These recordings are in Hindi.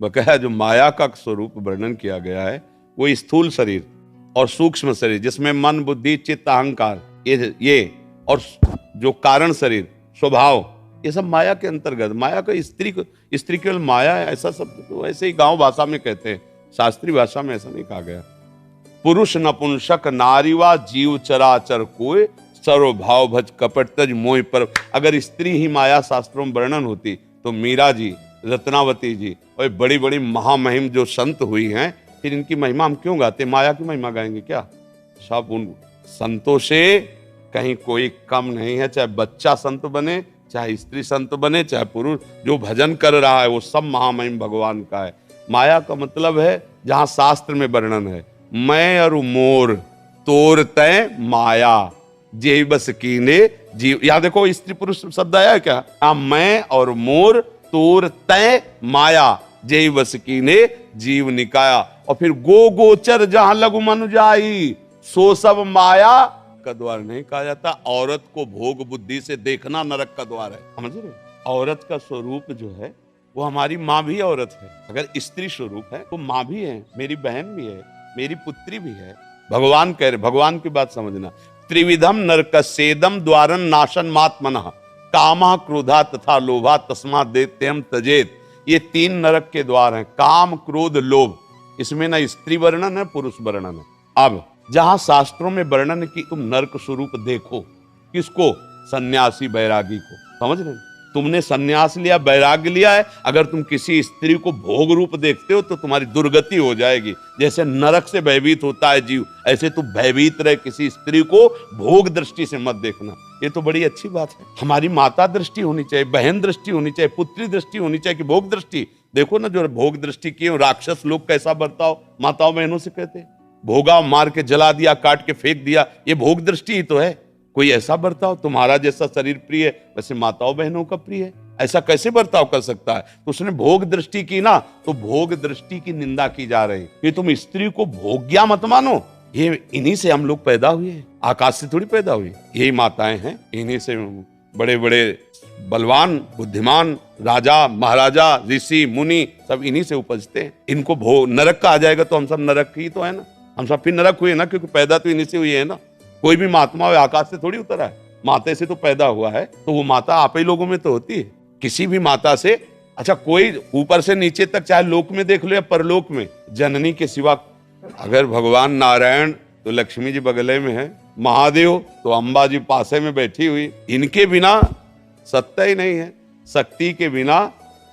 बकाया जो माया का स्वरूप वर्णन किया गया है वो स्थूल शरीर और सूक्ष्म शरीर, जिसमें मन, बुद्धि, चित्त, अहंकार, ये और जो कारण शरीर, स्वभाव, ये सब माया के अंतर्गत। माया का स्त्री केवल माया है ऐसा सब तो ऐसे ही गांव भाषा में कहते हैं, शास्त्रीय भाषा में ऐसा नहीं कहा गया। पुरुष नपुंसक नारी व जीव चराचर कोय, सर्वभाव भज कपट तज मोह पर। अगर स्त्री ही माया शास्त्रों में वर्णन होती तो मीरा जी, रत्नावती जी और बड़ी बड़ी महामहिम जो संत हुई हैं, फिर इनकी महिमा हम क्यों गाते? माया की महिमा गाएंगे क्या? सब उन संतों से कहीं कोई कम नहीं है, चाहे बच्चा संत बने, चाहे स्त्री संत बने, चाहे पुरुष। जो भजन कर रहा है वो सब महामहिम भगवान का है। माया का मतलब है जहां शास्त्र में वर्णन है, मैं और मोर तोर तय माया जे बस कीने जीव। यहां देखो स्त्री पुरुष शब्द आया है क्या? मैं और मोर तोर तय माया जे बस कीने जीव निकाया। और फिर गो गोचर जहां लघु मनु जाई, सो सब माया का द्वार नहीं कहा जाता। औरत को भोग बुद्धि से देखना नरक का द्वार है, समझ रहे? औरत का स्वरूप जो है वो हमारी माँ भी औरत है। अगर स्त्री स्वरूप है तो माँ भी है, मेरी बहन भी है, मेरी पुत्री भी है। भगवान कह रहे, भगवान की बात समझना। त्रिविधम नरकस्येदम द्वारन नाशन मात्मनः, कामः क्रोधा तथा लोभा तस्मात् दैत्यम तजेत। ये 3 नरक के द्वार हैं, काम, क्रोध, लोभ। इसमें ना स्त्री वर्णन है, पुरुष वर्णन है। अब जहां शास्त्रों में वर्णन की तुम नरक स्वरूप देखो, किसको? सन्यासी बैरागी को, समझ रहे? तुमने सन्यास लिया, बैराग्य लिया है, अगर तुम किसी स्त्री को भोग रूप देखते हो तो तुम्हारी दुर्गति हो जाएगी। जैसे नरक से भयभीत होता है जीव, ऐसे तू भयभीत रहे, किसी स्त्री को भोग दृष्टि से मत देखना। ये तो बड़ी अच्छी बात है। हमारी माता दृष्टि होनी चाहिए, बहन दृष्टि होनी चाहिए, पुत्री दृष्टि होनी चाहिए कि भोग दृष्टि। देखो ना जो भोग दृष्टि किए राक्षस लोग कैसा बर्ताव माताओं बहनों से कहते हैं, भोगा, मार के जला दिया, काट के फेंक दिया, ये भोग दृष्टि ही तो है। कोई ऐसा बर्ताव, तुम्हारा जैसा शरीर प्रिय है वैसे माताओं बहनों का प्रिय है, ऐसा कैसे बर्ताव कर सकता है? तो उसने भोग दृष्टि की ना, तो भोग दृष्टि की निंदा की जा रही है। तुम स्त्री को भोग्या मत मानो, ये इन्हीं से हम लोग पैदा हुए हैं, आकाश से थोड़ी पैदा हुए। यही माताएं हैं, इन्हीं से बड़े बड़े बलवान, बुद्धिमान राजा, महाराजा, ऋषि, मुनि सब इन्हीं से उपजते हैं। इनको भोग नरक का आ जाएगा तो हम सब नरक ही तो है ना, हम सब फिर नरक हुए ना, क्योंकि पैदा तो इन्हीं से हुई है ना। कोई भी महात्मा आकाश से थोड़ी उतरा है, माता से तो पैदा हुआ है, तो वो माता आप ही लोगों में तो होती है। किसी भी माता से, अच्छा कोई ऊपर से नीचे तक, चाहे लोक में देख लो या परलोक में, जननी के सिवा, अगर भगवान नारायण तो लक्ष्मी जी बगले में है, महादेव तो अंबा जी पासे में बैठी हुई, इनके बिना सत्ता ही नहीं है। शक्ति के बिना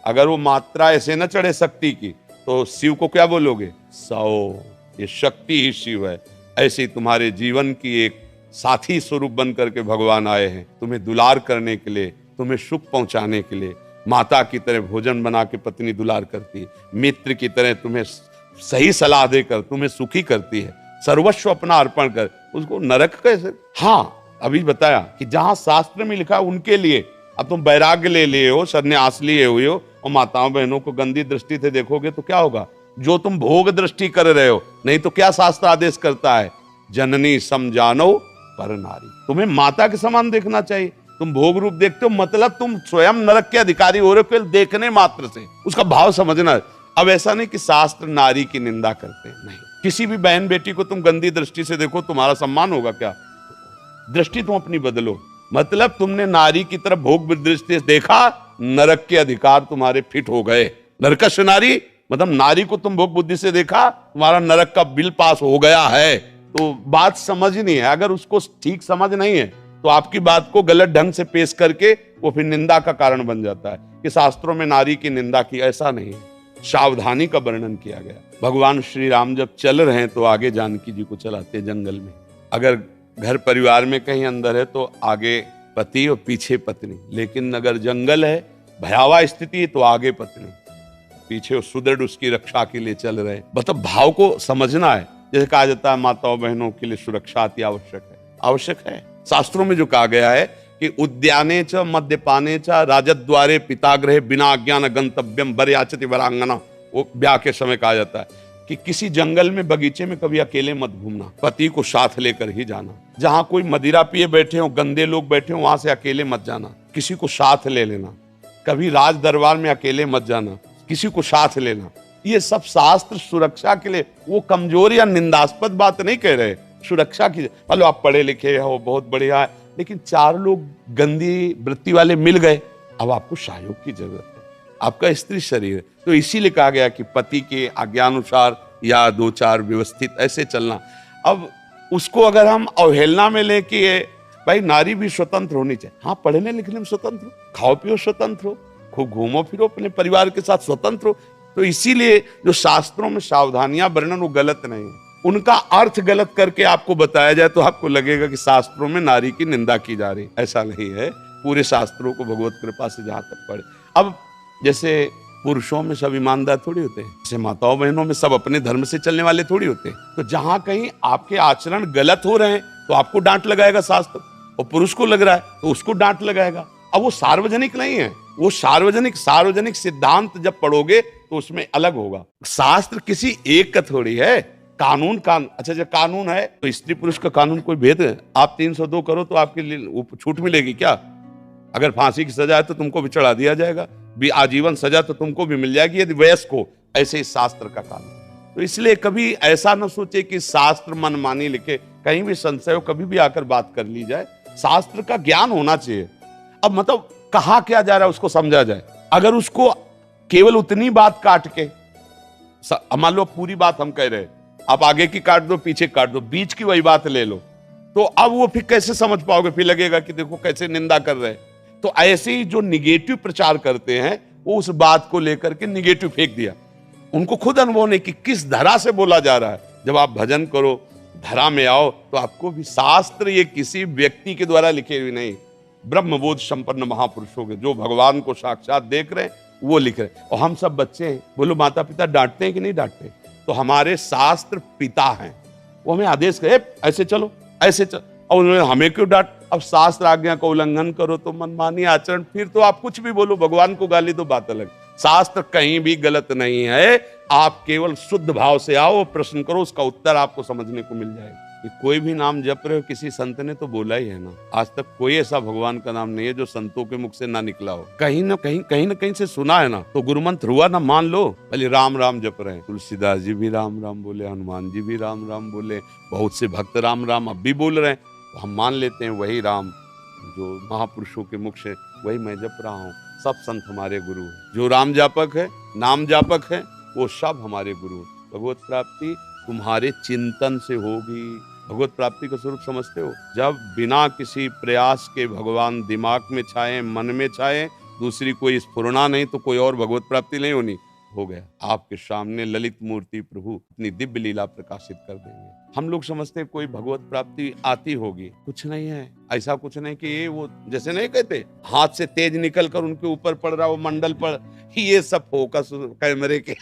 अगर वो मात्रा ऐसे न चढ़े शक्ति की, तो शिव को क्या बोलोगे? सौ, ये शक्ति ही शिव है। ऐसे ही तुम्हारे जीवन की एक साथी स्वरूप बन करके भगवान आए हैं, तुम्हें दुलार करने के लिए, तुम्हें सुख पहुंचाने के लिए। माता की तरह भोजन बना के पत्नी दुलार करती है, मित्र की तरह तुम्हें सही सलाह देकर तुम्हें सुखी करती है, सर्वस्व अपना अर्पण कर। उसको नरक कैसे? हाँ, अभी बताया कि जहां शास्त्र में लिखा उनके लिए। अब तुम वैराग्य ले लिए हो, सन्यास लिए हुए हो, और माताओं बहनों को गंदी दृष्टि से देखोगे तो क्या होगा? जो तुम भोग दृष्टि कर रहे हो, नहीं तो क्या शास्त्र आदेश करता है? जननी समझानो पर नारी। तुम्हें माता के समान देखना चाहिए। तुम भोग रूप देखते हो, मतलब तुम स्वयं नरक के अधिकारी हो रहे हो केवल देखने मात्र से। उसका भाव समझना। अब ऐसा नहीं कि शास्त्र नारी की निंदा करते हैं, नहीं। किसी भी बहन बेटी को तुम गंदी दृष्टि से देखो, तुम्हारा सम्मान होगा क्या? दृष्टि तुम अपनी बदलो। मतलब तुमने नारी की तरफ भोग दृष्टि से देखा, नरक के अधिकार तुम्हारे फिट हो गए। नरकश नारी मतलब नारी को तुम भोग बुद्धि से देखा, तुम्हारा नरक का बिल पास हो गया है। तो बात समझनी है। अगर उसको ठीक समझ नहीं है तो आपकी बात को गलत ढंग से पेश करके वो फिर निंदा का कारण बन जाता है कि शास्त्रों में नारी की निंदा की। ऐसा नहीं है, सावधानी का वर्णन किया गया। भगवान श्री राम जब चल रहे हैं तो आगे जानकी जी को चलाते जंगल में। अगर घर परिवार में कहीं अंदर है तो आगे पति और पीछे पत्नी, लेकिन अगर जंगल है, भयावह स्थिति है, तो आगे पत्नी, पीछे सुदृढ़ उसकी रक्षा के लिए चल रहे। मतलब भाव को समझना है। जैसे कहा जाता है माताओं बहनों के लिए सुरक्षा अति आवश्यक है, आवश्यक है। शास्त्रों में जो कहा गया है कि उद्याने च मद्यपाने च राजद्वारे पितागृहे बिना अज्ञान गंतव्यम वरयाचति वरांगना। वो ब्याह के समय कहा जाता है कि किसी जंगल में, बगीचे में कभी अकेले मत घूमना, पति को साथ लेकर ही जाना। जहां कोई मदिरा पिए बैठे हो, गंदे लोग बैठे हो, वहां से अकेले मत जाना, किसी को साथ ले लेना। कभी राज दरबार में अकेले मत जाना, किसी को साथ लेना, ये सब शास्त्र सुरक्षा के लिए, वो कमजोर या निंदास्पद बात नहीं कह रहे, सुरक्षा की। मान लो आप पढ़े लिखे हो, बहुत बढ़िया है, लेकिन 4 लोग गंदी वृत्ति वाले मिल गए, अब आपको सहयोग की जरूरत है, आपका स्त्री शरीर है। तो इसीलिए कहा गया कि पति के आज्ञानुसार या 2-4 व्यवस्थित ऐसे चलना। अब उसको अगर हम अवहेलना में लें कि भाई नारी भी स्वतंत्र होनी चाहिए, हाँ पढ़ने लिखने में स्वतंत्र हो, खाओ पियो स्वतंत्र हो, खूब घूमो फिरो अपने परिवार के साथ स्वतंत्र हो। तो इसीलिए जो शास्त्रों में सावधानियां वर्णन वो गलत नहीं है, उनका अर्थ गलत करके आपको बताया जाए तो आपको लगेगा कि शास्त्रों में नारी की निंदा की जा रही, ऐसा नहीं है। पूरे शास्त्रों को भगवत कृपा से जहां तक पढ़े। अब जैसे पुरुषों में सब ईमानदार थोड़ी होते हैं, जैसे माताओं बहनों में सब अपने धर्म से चलने वाले थोड़ी होते हैं। तो जहां कहीं आपके आचरण गलत हो रहे हैं तो आपको डांट लगाएगा शास्त्र, और पुरुष को लग रहा है तो उसको डांट लगाएगा। अब वो सार्वजनिक नहीं है, वो सार्वजनिक सिद्धांत जब पढ़ोगे तो उसमें अलग होगा। शास्त्र किसी एक का थोड़ी है, कानून अच्छा जब कानून है तो स्त्री पुरुष का कानून कोई भेद है? आप 302 करो तो आपके लिए छूट मिलेगी क्या? अगर फांसी की सजा है तो तुमको भी चढ़ा दिया जाएगा, भी आजीवन सजा तो तुमको भी मिल जाएगी यदि वयस्क हो। ऐसे ही शास्त्र का कानून। तो इसलिए कभी ऐसा न सोचे कि शास्त्र मनमानी लिखे, कहीं भी संशय हो कभी भी आकर बात कर ली जाए। शास्त्र का ज्ञान होना चाहिए। अब मतलब कहा क्या जा रहा है उसको समझा जाए। अगर उसको केवल उतनी बात काट के, मान लो पूरी बात हम कह रहे हैं, आप आगे की काट दो पीछे काट दो, बीच की वही बात ले लो, तो अब वो फिर कैसे समझ पाओगे? फिर लगेगा कि देखो कैसे निंदा कर रहे हैं। तो ऐसे ही जो निगेटिव प्रचार करते हैं वो उस बात को लेकर के निगेटिव फेंक दिया। उनको खुद अनुभव नहीं कि किस धरा से बोला जा रहा है। जब आप भजन करो, धरा में आओ, तो आपको भी शास्त्र ये किसी व्यक्ति के द्वारा लिखे हुए नहीं, ब्रह्मबोध संपन्न महापुरुषों के, जो भगवान को साक्षात देख रहे हैं वो लिख रहे हैं। और हम सब बच्चे हैं, बोलो माता पिता डांटते हैं कि नहीं डांटते? तो हमारे शास्त्र पिता हैं, वो हमें आदेश करे ऐसे चलो ऐसे चलो, और उन्होंने हमें क्यों डांट? अब शास्त्र आज्ञा का उल्लंघन करो तो मनमानी आचरण, फिर तो आप कुछ भी बोलो, भगवान को गाली दो, बात अलग। शास्त्र कहीं भी गलत नहीं है, आप केवल शुद्ध भाव से आओ, प्रश्न करो, उसका उत्तर आपको समझने को मिल जाएगा। कि कोई भी नाम जप रहे हो, किसी संत ने तो बोला ही है ना। आज तक कोई ऐसा भगवान का नाम नहीं है जो संतों के मुख से ना निकला हो, कहीं ना कहीं से सुना है ना। तो गुरु मंत्र हुआ ना, मान लो पहले राम राम जप रहे हैं, तुलसीदास जी भी राम राम बोले, हनुमान जी भी राम राम बोले, बहुत से भक्त राम राम अब भी बोल रहे हैं, तो हम मान लेते हैं वही राम जो महापुरुषों के मुख से, वही मैं जप रहा हूँ। सब संत हमारे गुरु हैं, जो राम जापक है, नाम जापक है, वो सब हमारे गुरु। भगवत प्राप्ति तुम्हारे चिंतन से होगी। भगवत प्राप्ति का स्वरूप समझते हो? जब बिना किसी प्रयास के भगवान दिमाग में छाए, मन में छाए, दूसरी कोई स्फुरना नहीं, तो कोई और भगवत प्राप्ति नहीं होनी। हो गया, आपके सामने ललित मूर्ति प्रभु अपनी दिव्य लीला प्रकाशित कर देंगे। हम लोग समझते हैं कोई भगवत प्राप्ति आती होगी, कुछ नहीं है, ऐसा कुछ नहीं कि ये वो जैसे नहीं कहते हाथ से तेज निकल कर उनके ऊपर पड़ रहा वो मंडल पर, ये सब फोकस कैमरे के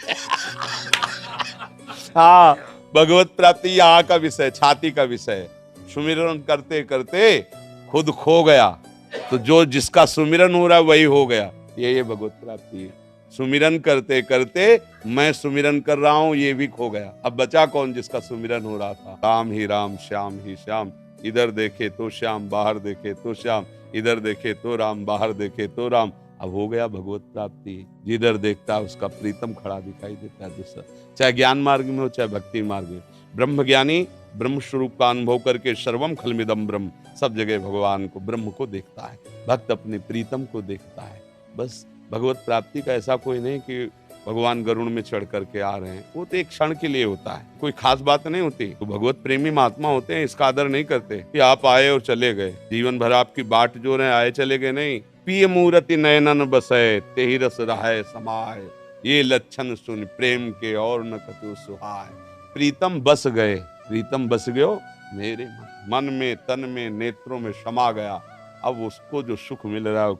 हाँ, भगवत प्राप्ति यहाँ का विषय, छाती का विषय। सुमिरन करते करते खुद खो गया, तो जो जिसका सुमिरन हो रहा है वही हो गया, ये भगवत प्राप्ति है। सुमिरन करते करते मैं सुमिरन कर रहा हूं, ये भी खो गया। अब बचा कौन जिसका सुमिरन हो रहा था? राम ही राम, श्याम ही श्याम, इधर देखे तो श्याम, बाहर देखे तो श्याम, इधर देखे तो राम, बाहर देखे तो राम। अब हो गया भगवत प्राप्ति। जिधर देखता है उसका प्रीतम खड़ा दिखाई देता है दूसरा, चाहे ज्ञान मार्ग में हो चाहे भक्ति मार्ग में। ब्रह्म ज्ञानी ब्रह्म स्वरूप का अनुभव करके सर्वम खलमिदम ब्रह्म, सब जगह भगवान को, ब्रह्म को देखता है। भक्त अपने प्रीतम को देखता है। बस भगवत प्राप्ति का ऐसा कोई नहीं कि भगवान गरुड़ में चढ़ करके आ रहे हैं, वो तो एक क्षण के लिए होता है, कोई खास बात नहीं होती। तो भगवत प्रेमी महात्मा होते हैं, इसका आदर नहीं करते कि आप आए और चले गए, जीवन भर आपकी बाट जो रहे, आए चले गए नहीं। पिय मूर्ति नयनन बसै, तेहि रस रहाय समाय, ये लक्षण सुन प्रेम के और न कछु सुहाय। प्रीतम बस गए, प्रीतम बस गयो मेरे मन में, तन में, नेत्रों में समा गया। अब उसको जो सुख मिल रहा है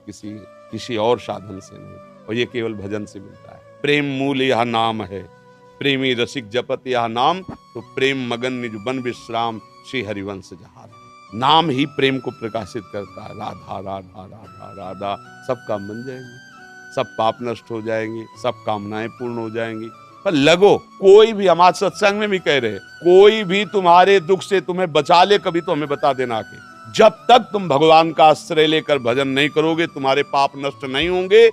किसी और साधन से नहीं, और ये केवल भजन से मिलता है। प्रेम मूल यह नाम है, प्रेमी रसिक जपत यह नाम, तो प्रेम मगन निज बन विश्राम, श्री हरिवंश जहार। नाम ही प्रेम को प्रकाशित करता है। राधा राधा राधा राधा, सब काम बन जाएंगे, सब पाप नष्ट हो जाएंगे, सब कामनाएं पूर्ण हो जाएंगी। पर लगो, कोई भी, हम आज सत्संग में भी कह रहे, कोई भी तुम्हारे दुख से तुम्हें बचा ले, कभी तो हमें बता देना आके। जब तक तुम भगवान का आश्रय लेकर भजन नहीं करोगे, तुम्हारे पाप नष्ट नहीं होंगे,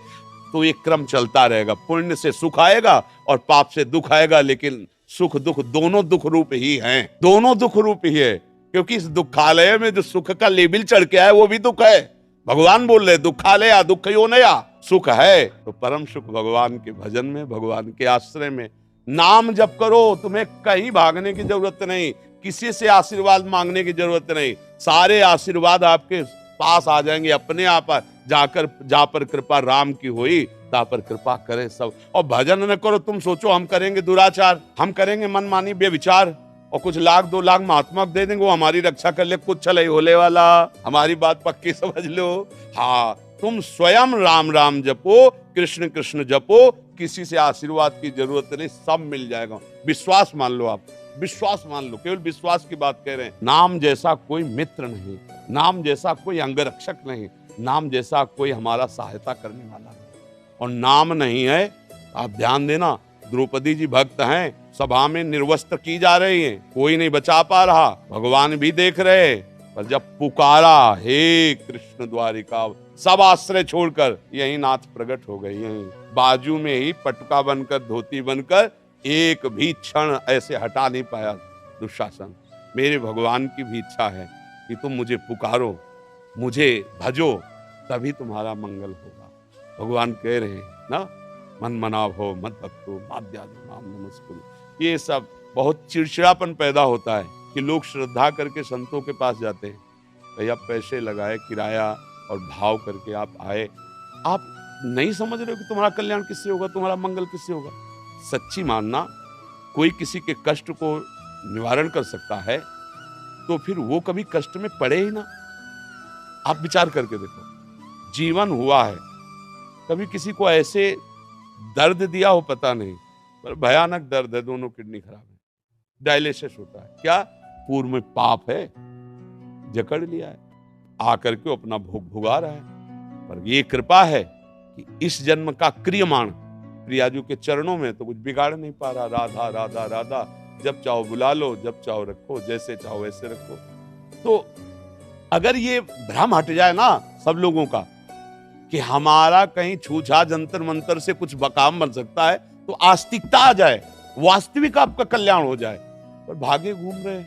तो ये क्रम चलता रहेगा। पुण्य से सुख आएगा और पाप से दुख आएगा, लेकिन सुख दुख दोनों दुख रूप ही हैं, दोनों दुख रूप ही है। क्योंकि इस दुखालय में जो सुख का लेबल चढ़ के आया वो भी दुख है। भगवान बोल रहे दुखालया दुख यो नया, सुख है तो परम सुख भगवान के भजन में, भगवान के आश्रय में। नाम जप करो, तुम्हें कहीं भागने की जरूरत नहीं, किसी से आशीर्वाद मांगने की जरूरत नहीं, सारे आशीर्वाद आपके पास आ जाएंगे अपने आप। जाकर जा पर कृपा राम की हुई, ता पर कृपा करे सब। और भजन न करो, तुम सोचो हम करेंगे दुराचार, हम करेंगे मनमानी बेविचार और कुछ लाख 2 लाख महात्मा दे देंगे वो हमारी रक्षा कर ले, कुछ चले होले वाला। हमारी बात पक्की समझ लो। हाँ, तुम स्वयं राम राम जपो, कृष्ण कृष्ण जपो, किसी से आशीर्वाद की जरूरत नहीं, सब मिल जाएगा। विश्वास मान लो, आप विश्वास मान लो, केवल विश्वास की बात कह रहे हैं। नाम जैसा कोई मित्र नहीं, नाम जैसा कोई अंगरक्षक नहीं, नाम जैसा कोई हमारा सहायता करने वाला नहीं। और नाम नहीं है, आप ध्यान देना, द्रौपदी जी भक्त हैं, सभा में निर्वस्त्र की जा रही हैं, कोई नहीं बचा पा रहा, भगवान भी देख रहे। पर जब पुकारा हे कृष्ण द्वारिका, सब आश्रय छोड़कर यही नाथ प्रकट हो गए। यही बाजू में ही पटुका बनकर, धोती बनकर, एक भी क्षण ऐसे हटा नहीं पाया दुशासन। मेरे भगवान की भी इच्छा है कि तुम मुझे पुकारो, मुझे भजो, तभी तुम्हारा मंगल होगा। भगवान कह रहे हैं ना, मन मनाव हो मत भक्तो माद्यादि नाम नमस्कुरु। ये सब बहुत चिड़चिड़ापन पैदा होता है कि लोग श्रद्धा करके संतों के पास जाते हैं, भैया पैसे लगाए, किराया और भाव करके आप आए, आप नहीं समझ रहे हो कि तुम्हारा कल्याण किससे होगा, तुम्हारा मंगल किससे होगा। सच्ची मानना, कोई किसी के कष्ट को निवारण कर सकता है तो फिर वो कभी कष्ट में पड़े ही ना। आप विचार करके देखो, जीवन हुआ है, कभी किसी को ऐसे दर्द दिया हो पता नहीं, पर भयानक दर्द है, दोनों किडनी खराब है, डायलिसिस होता है, क्या पूर्व में पाप है, जकड़ लिया है, आकर के अपना भोग भुगा रहा है। पर ये कृपा है कि इस जन्म का क्रियमाण प्रियाजू के चरणों में तो कुछ बिगाड़ नहीं पा रहा। राधा राधा राधा, जब चाहो बुला लो, जब चाहो रखो, जैसे चाहो वैसे रखो। तो अगर ये भ्रम हट जाए ना सब लोगों का कि हमारा कहीं छूछा जंतर मंतर से कुछ काम बन सकता है, तो आस्तिकता आ जाए, वास्तविक आपका कल्याण हो जाए। पर भागे घूम रहे,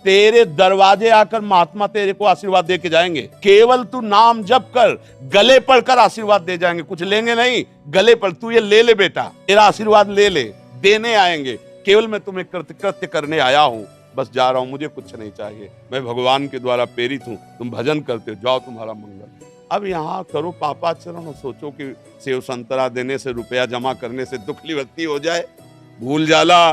तेरे दरवाजे आकर महात्मा तेरे को आशीर्वाद दे के जाएंगे, केवल तू नाम जप कर, गले पड़कर आशीर्वाद दे जाएंगे, कुछ लेंगे नहीं, गले पर तू ये ले ले बेटा, तेरा आशीर्वाद ले ले, देने आएंगे। केवल मैं तुम्हें कृत्य करने आया हूं, बस जा रहा हूं, मुझे कुछ नहीं चाहिए, मैं भगवान के द्वारा प्रेरित हूं, तुम भजन करते हो, जाओ तुम्हारा मंगल। अब यहाँ करो पापाचरण और सोचो कि सेव संतरा देने से, रुपया जमा करने से दुख निवृत्ति हो जाए। भूल जाला,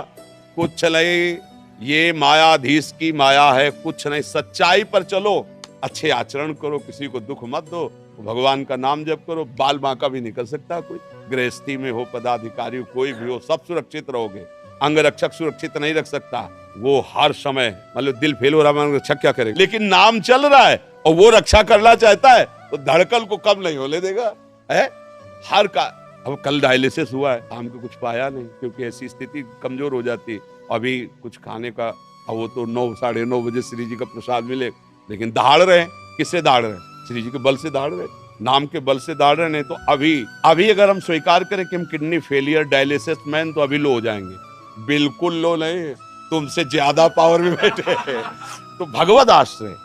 कुछ नहीं, ये मायाधीश की माया है, कुछ नहीं। सच्चाई पर चलो, अच्छे आचरण करो, किसी को दुख मत दो, भगवान का नाम जप करो। बाल बांका भी निकल सकता है कोई, गृहस्थी में हो, पदाधिकारी हो, कोई भी हो, सब सुरक्षित रहोगे। अंगरक्षक सुरक्षित नहीं रख सकता, वो हर समय, मतलब दिल फेल हो रहा है, अंगरक्षक क्या करेगा, लेकिन नाम चल रहा है और वो रक्षा करना चाहता है तो धड़कन को कम नहीं होने देगा है हर का। अब कल डायलिसिस हुआ है, शाम को कुछ पाया नहीं, क्योंकि ऐसी स्थिति कमजोर हो जाती। अभी कुछ खाने का, अब वो तो 9 साढ़े 9 बजे श्री जी का प्रसाद मिले, लेकिन दहाड़ रहे। किससे दहाड़ रहे? श्री जी के बल से दहाड़ रहे, नाम के बल से दहाड़ रहे। नहीं तो अभी अगर हम स्वीकार करें कि हम किडनी फेलियर, डायलिसिस मैन, तो अभी लो हो जाएंगे। बिल्कुल लो नहीं, तुमसे ज्यादा पावर में बैठे हैं। तो भगवत आश्रय,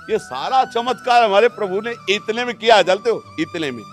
ये सारा चमत्कार हमारे प्रभु ने इतने में किया, जानते हो, इतने में,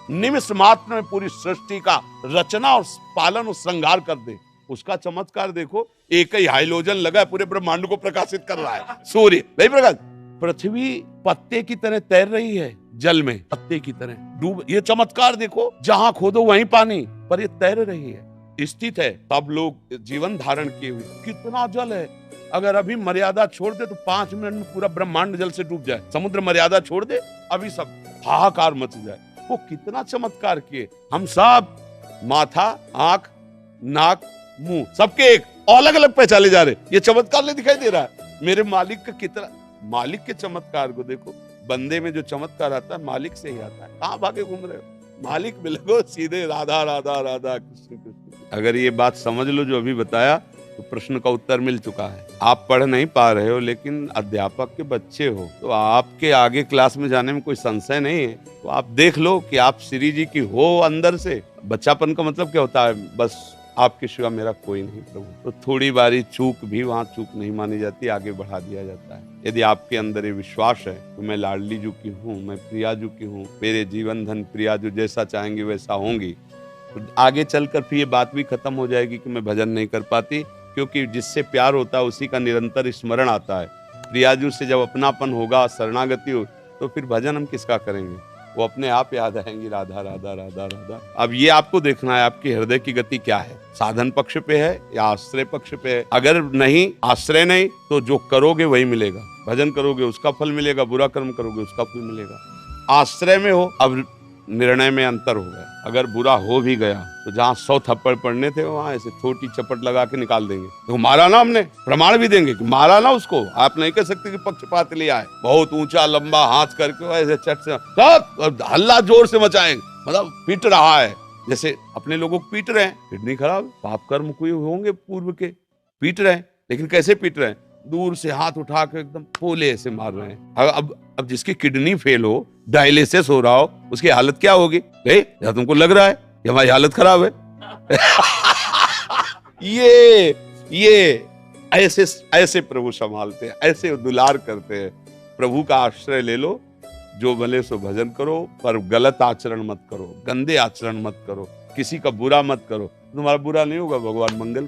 निमिष मात्र में पूरी सृष्टि का रचना और पालन और श्रृंगार कर दे। उसका चमत्कार देखो, एक ही हाइलोजन लगा है, पूरे ब्रह्मांड को प्रकाशित कर रहा है। सूर्य नहीं प्रकाश, पृथ्वी पत्ते की तरह तैर रही है जल में, पत्ते की तरह डूब। ये चमत्कार देखो, जहां खोदो वहीं पानी, पर ये तैर रही है, स्थित है। सब लोग जीवन धारण किए हुए, कितना जल है। अगर अभी मर्यादा छोड़ दे तो 5 मिनट में पूरा ब्रह्मांड जल से डूब जाए। समुद्र मर्यादा छोड़ दे, अभी सब हाहाकार मच जाए। वो कितना चमत्कार किए। हम सब माथा, आंख, नाक, मुंह, सबके एक अलग अलग पहचाने जा रहे। ये चमत्कार नहीं दिखाई दे रहा है मेरे मालिक का? कितना मालिक के चमत्कार को देखो। बंदे में जो चमत्कार आता है मालिक से ही आता है। कहां भागे घूम रहे हो? मालिक मिल गो, सीधे राधा राधा राधा कृष्ण कृष्ण। अगर ये बात समझ लो जो अभी बताया, तो प्रश्न का उत्तर मिल चुका है। आप पढ़ नहीं पा रहे हो लेकिन अध्यापक के बच्चे हो, तो आपके आगे क्लास में जाने में कोई संशय नहीं है। तो आप देख लो कि आप श्री जी की हो अंदर से। बच्चापन का मतलब क्या होता है? बस आपके सिवा मेरा कोई नहीं प्रभु। तो थोड़ी बारी चूक भी वहाँ चूक नहीं मानी जाती, आगे बढ़ा दिया जाता है। यदि आपके अंदर ये विश्वास है कि मैं लाडली जू की हूँ, मैं प्रिया जू की हूँ, मेरे जीवन धन प्रिया जू जैसा चाहेंगी वैसा होंगी, तो आगे चलकर फिर ये बात भी खत्म हो जाएगी कि मैं भजन नहीं कर पाती, क्योंकि जिससे प्यार होता है उसी का निरंतर स्मरण आता है। प्रियाजू से जब अपनापन होगा, शरणागति हो, तो फिर भजन हम किसका करेंगे? वो अपने आप याद आएंगी, राधा राधा राधा राधा। अब ये आपको देखना है आपके हृदय की गति क्या है, साधन पक्ष पे है या आश्रय पक्ष पे है। अगर नहीं, आश्रय नहीं, तो जो करोगे वही मिलेगा। भजन करोगे उसका फल मिलेगा, बुरा कर्म करोगे उसका फल मिलेगा। आश्रय में हो, अब निर्णय में अंतर हो गया। अगर बुरा हो भी गया तो जहाँ 100 थप्पड़ पड़ने थे वहां ऐसे छोटी चपट लगा के निकाल देंगे। तो मारा ना, हमने प्रमाण भी देंगे कि मारा ना उसको। आप नहीं कह सकते कि पक्षपात लिया है। बहुत ऊंचा लंबा हाथ करके ऐसे चट से हल्ला जोर से मचाएंगे, मतलब पीट रहा है, जैसे अपने लोगों को पीट रहे हैं। किडनी खराब, पाप कर्म कोई होंगे पूर्व के, पीट रहे हैं। लेकिन कैसे पीट रहे हैं? दूर से हाथ उठा के एकदम पोले ऐसे मार रहे हैं। अब जिसकी किडनी फेल हो, डायलिसिस हो रहा हो, उसकी हालत क्या होगी? या तुमको लग रहा है कि हमारी हालत खराब है? ये ऐसे ऐसे प्रभु संभालते हैं, ऐसे दुलार करते हैं। प्रभु का आश्रय ले लो, जो भले सो भजन करो, पर गलत आचरण मत करो, गंदे आचरण मत करो, किसी का बुरा मत करो। तुम्हारा बुरा नहीं होगा, भगवान मंगल